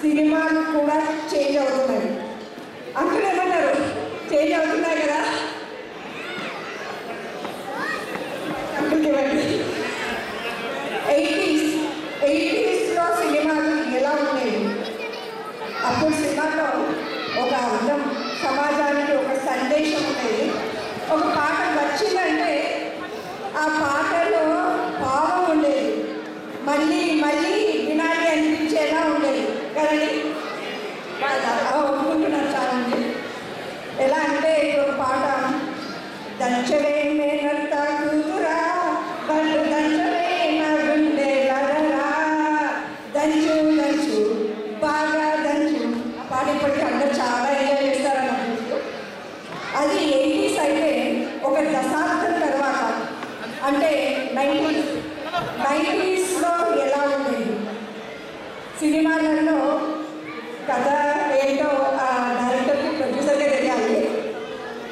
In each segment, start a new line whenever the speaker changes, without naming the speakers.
సినిమాలు కూడా చేంజ్ అవుతున్నాయి. అంకుల్ ఏమన్నారు? చేంజ్ అవుతున్నాయి కదా. అంకుల్కి ఇవ్వండి. 80s సినిమాలు ఎలా ఉండేవి? అప్పుడు సినిమాలో ఒక అర్థం, సమాజానికి ఒక సందేశం ఉండేది. ఒక పాట వచ్చిందంటే ఆ పాటలో భావం ఉండేది, మళ్ళీ మళ్ళీ వినాలి అనిపించేలా ఉండేది కదండి. ఒప్పుకుంటున్నారు చాలామంది. ఎలా అంటే ఒక పాట, దంచవే మేనత్త కూతురా బళ్ళు దంచవే నా గుండె లగరా, దంచు దంచు బాగా దంచు. ఆ పాట ఇప్పటికీ అందరూ చాలా ఎంజాయ్ చేస్తారన్నప్పుడు. అది 80s అయితే ఒక దశాబ్దం తర్వాత, అంటే 90s ఎలా ఉండేది సినిమాలలో కథ ఏంటో ఆ డైరెక్టర్కి, ప్రొడ్యూసర్కే తెలియాలి.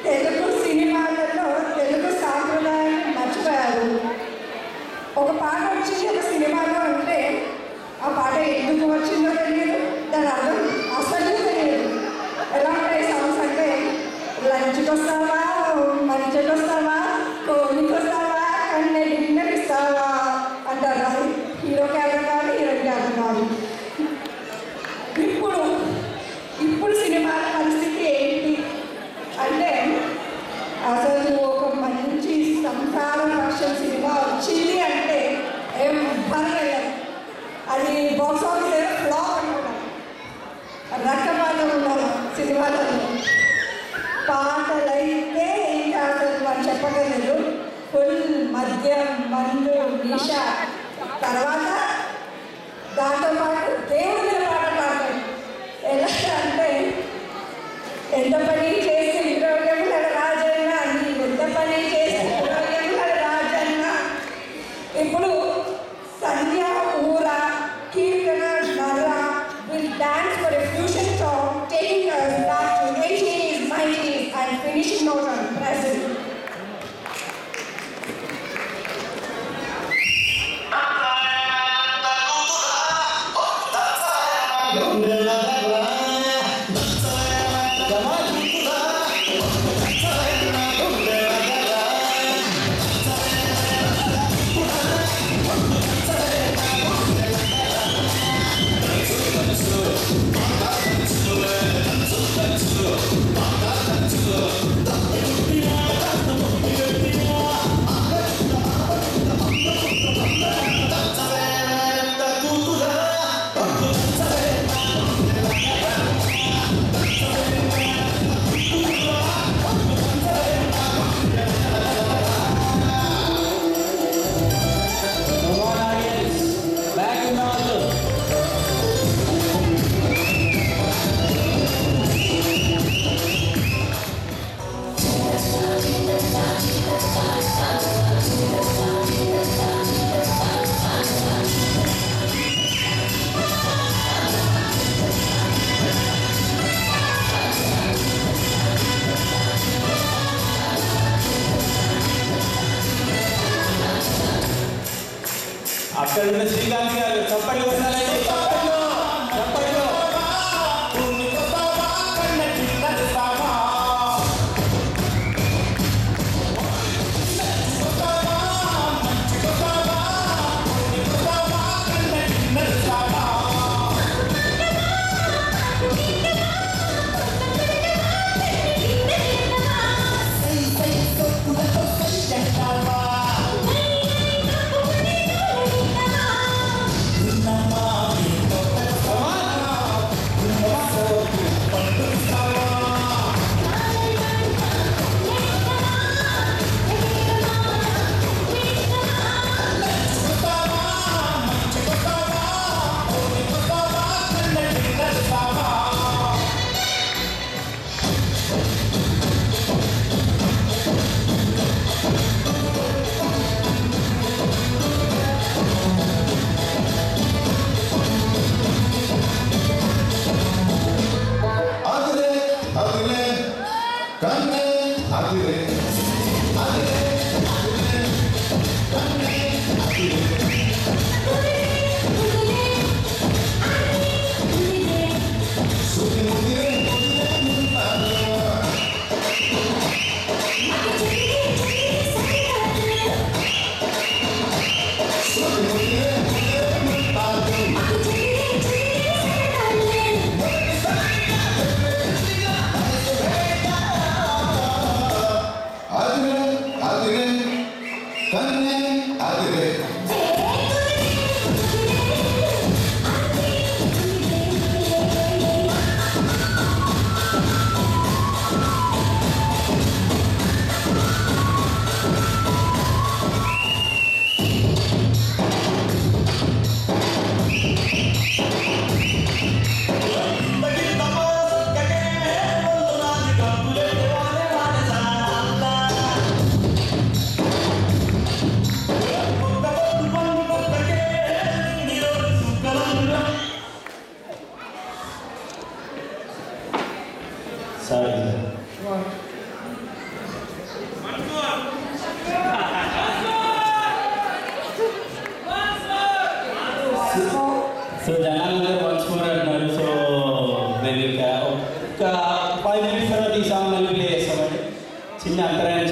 తెలుగు సినిమాలలో తెలుగు సాంప్రదాయం మర్చిపోయారు. ఒక పాట వచ్చింది ఒక సినిమాలో అంటే ఆ పాట ఎందుకు వచ్చిందో తెలియదు, దాని అర్థం అసలు తెలియదు. ఎలా ఉంటాయి సాంగ్స్ అంటే, లంచ్కి వస్తావా, మంచికి వస్తావా, కోడికి వస్తావా, కన్నె డిన్నర్ ఇస్తావా అంటారు. అది హీరోకి అర్థం కాదు, హీరోకి అర్థం కాదు. ఇప్పుడు సినిమాల పరిస్థితి ఏంటి అంటే, అసలు ఒక మంచి సంసార పక్షం సినిమా వచ్చింది అంటే ఎవ్వరు వెళ్ళరు. అది బాక్స్ ఆఫీస్ ఫ్లాప్ అనుకున్నాం. రకమాలు ఉన్నారు సినిమాలలో. పాటలైతే ఇంకా అసలు మనం చెప్పగలరు. ఫుల్ మద్యం, మందు, నిష. తర్వాత దాంతోపాటు దేవుడి మీద పాట పాడతాడు. ఎలా అంటే, ఎంత పని చేసి విరోగముల రాజన్న, నీ ఎంత పని చేసి విరోగముల రాజన్న. ఇప్పుడు సంధ్య, ఊర, కీర్తన, నర will dance for a fusion song, taking us back to 80s, 90s and finishing note on present.
అక్కడ ఉన్న శ్రీకాంత్ గారు చప్పట్లు కొట్టాలండి.
Nama
సో జనాలందరూ వన్స్ మోర్ అంటున్నారు. సో మేము ఒక 5 minutes తర్వాత ఈ సాంగ్ మళ్ళీ ప్లే చేస్తామండి. చిన్న అంతరాయం